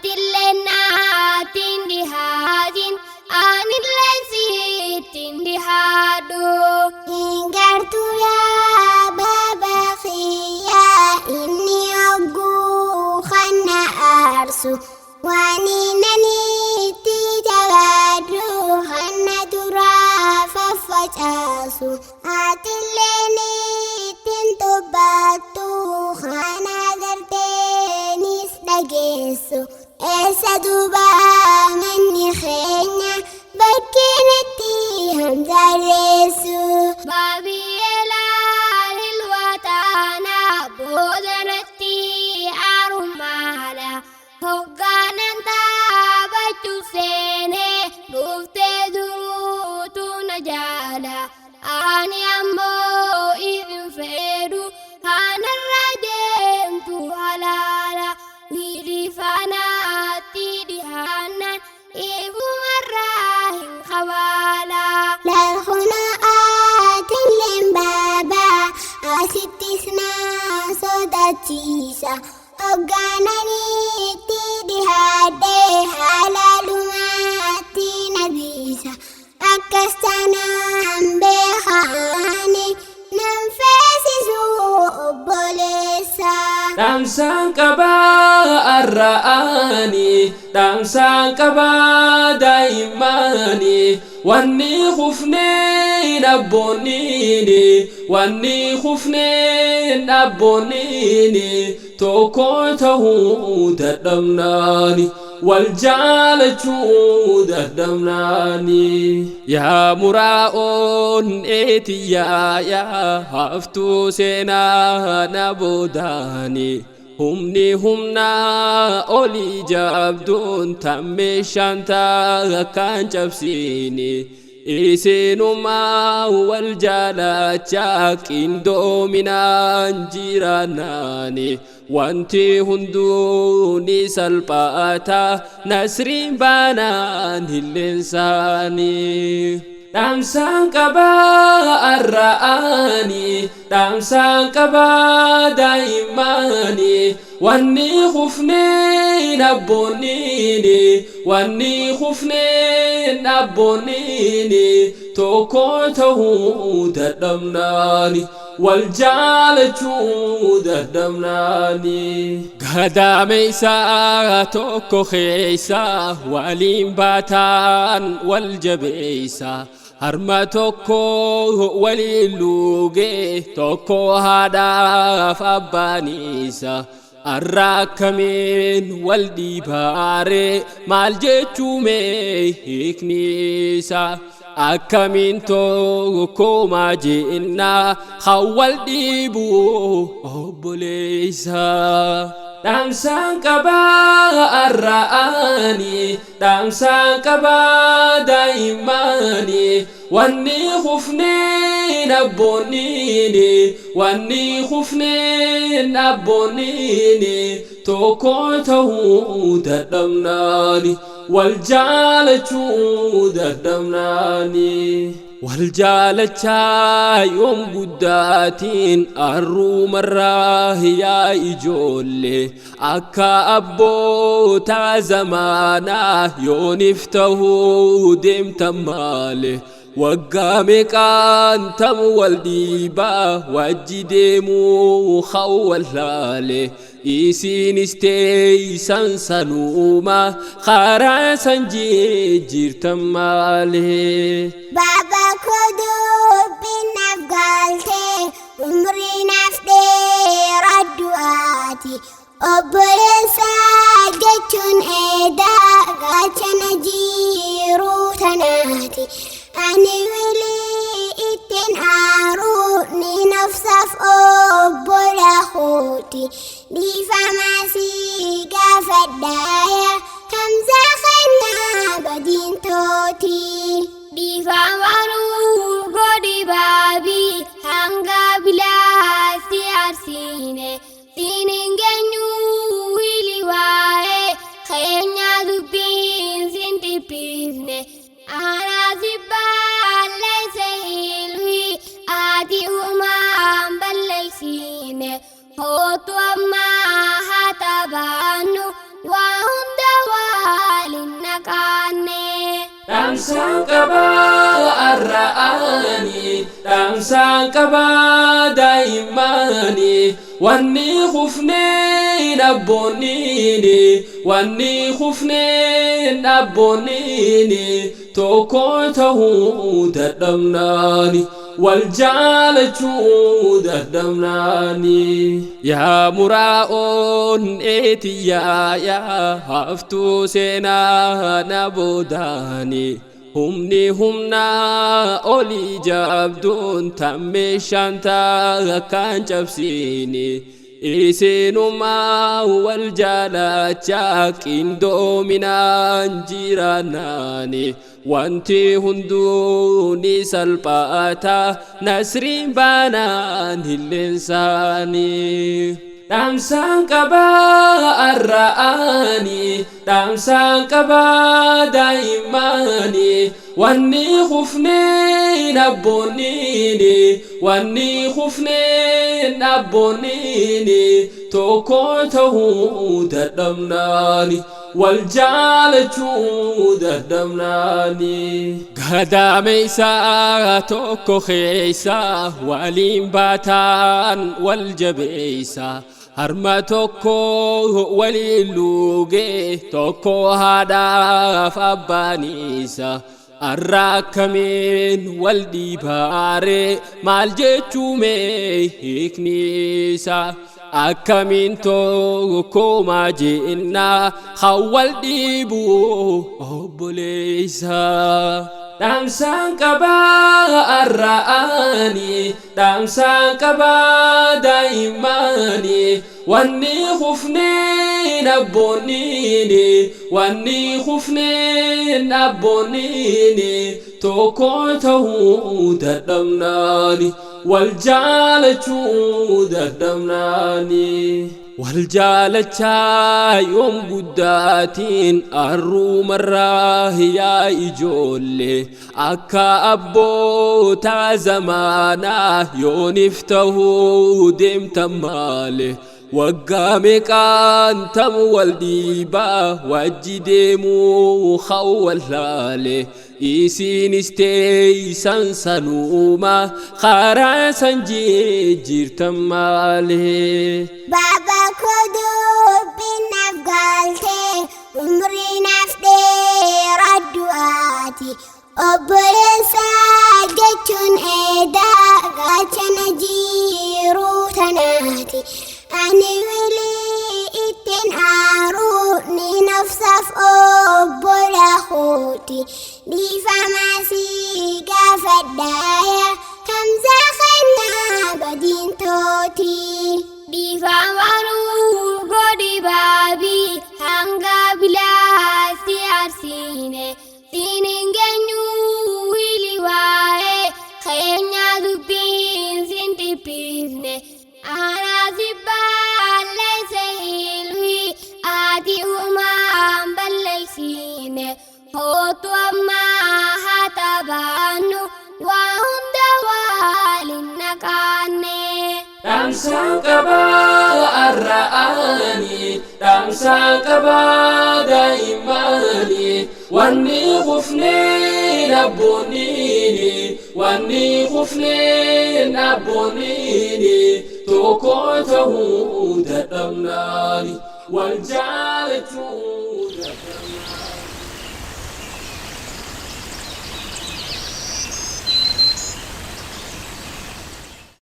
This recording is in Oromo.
اللنا تندهاجين عن الذي تندهادو إنكرت يا بابا خيا إني أقو خنا أرسو وانينني تجوادو خنا ترافا فجاسو أتلني تنتباتو خنا درتني سدقيسو إيسا دوبا مني خينيا بكينتي همزة ريسو بابي إلال الوطانا بودنتي أرمالا هقانا تابتو سيني رفت دروتو نجالا أني أمو إذن فيدو أنا الردين تو حلالا نيري فاناتي دهانا إيبو مراهن خوالا لا خناقات لمبابا أستثنى صداتيسا أغاناني تدهادي حلالماتي نبيسا أكستانا بخاني ننفسي سوء بوليسا Damsan qaba arra'ani damsan qaba daimani wanni khufne nabbonini wanni khufne nabbonini toko tahu dadamnani والجالجو دمناني يا مراؤون يا هفتو سينا نبوداني همنا أولي جابدون تمشانتا كان جبسيني إسينو ما والجالجاك إندو منان جيراناني وانتي هندوني سلباتا نسرين بانان الإنساني damsan qaba arra'ani damsan qaba daimani wanni khufne nabbonini wanni khufne nabbonini toko tahu dadamnani والجالجو دمناني قداميسا توكو خيسا والإنباتان والجبيسا هرما توكو وليلوغي توكو هادا فابانيسا الراكمين والديباري مالجيتشومي هيكنيسا أكمن توكو ما جئنا خوال ديبو أبوليسا damsan qaba arra'ani damsan qaba daimani wanni khufne nabbonini wanni khufne nabbonini toko tahu dadamnani والجالجو دمناني والجالجا يوم قداتين الروم الراهيا يجولي أكا أبو تا زمانا يونفته ديم تمالي وقامي كان تم والديبا وجديمو خوال لالي إيسين استي سنسنوما خارا سنجي جيرتم مالي بابا كدو بنفقالتي عمري نفدي ردواتي أبرسا جتشن إيدا غاتشن جيرو تناتي أني ولي إتن عاروني نفسف أبرا خوتي دي فماسي قافدايا همزة خنا بدين توتي دي فمارو قدي بابي هنگا بلا سيارسيني سينين جنو ويلي واي خينيا دبين سنتي بيزني أنا زبال سيلوي آدي أمام بلسيني هو تو ما هتبانو وهم naqaanne. Dhaamsaan qabaa arra'anii dhaamsaan qabaa daa'immanii wanni kufneen abboonniini wanni kufneen abboonniini tokko ta'uu dadhabnaani wal jaalachuu dadhabnaani yaa muraa'oon eetiyyaa yaa haftuu seenaa na boodaani humni humnaa olii jabduun tammee shantaa kan cabsiini isinumaa wal jaalachaa qindoominaan jiraannaani wanti hunduu ni salphata nasriin baanaan hilleensaani. Dhaamsaan qabaa arra'anii dhaamsaan qabaa daa'immanii wanni kufneen abboonniini wanni kufneen abboonniini tokko ta'uu dadhabnaani wal jaalachuu dadhabnaani. Gadaameysaa tokko keeysaa waliin baataan wal jabeeysaa harma tokko waliin luugee tokko haadhaaf abbaaniisa arra akkamiin wal dhiibaaree maal jechuu mee hiikniisa akkamiin tokko maajennaa hawwal dhiibuu obboleeysa. Dhaamsaan qabaa arra'anii dhaamsaan qabaa daa'immanii wanni kufneen abboonniini wanni kufneen abboonniini tokko ta'uu dadhabnaani wal jaalachuu dadhabnaani. wal jaalachaa yoom guddaatiin arruumarraa yaa ijoollee akka abboota zamaanaa yoonif tahuu deemtan maale waggaa meeqaan tam wal dhiibaa wajji deemuu khawwallaale isiinis teeysan sanuuma karaa san jijjiirtan maale. Baba ko dubbinaaf galtee umriinaaf dheeradhu ati obboleessa jechuun eedaa gaachana jiruu tanaati ani wilii ittiin aaruu ni nafsaaf obbola kooti dhiifamaasii gaafadhaaya hamzaa kannaa badiin tooti. Dhiifamaruu godhi baabii hanga bilaatti arsiine siiniin geenyuu wili waa'ee keenyaa dubbiin sin dhiphisne anaasi balleesse ilmi ati uumaan balleessine hootu ammaa haa taphannu waa hunda waliin naqaanne. Dhaamsaan qabaa arra'anii dhaamsaan qabaa daa'immanii wanni kufneen abboonniini wanni kufneen abboonniini tokko ta'uu dadhabnaani wal jaalachuu dadhabnaani.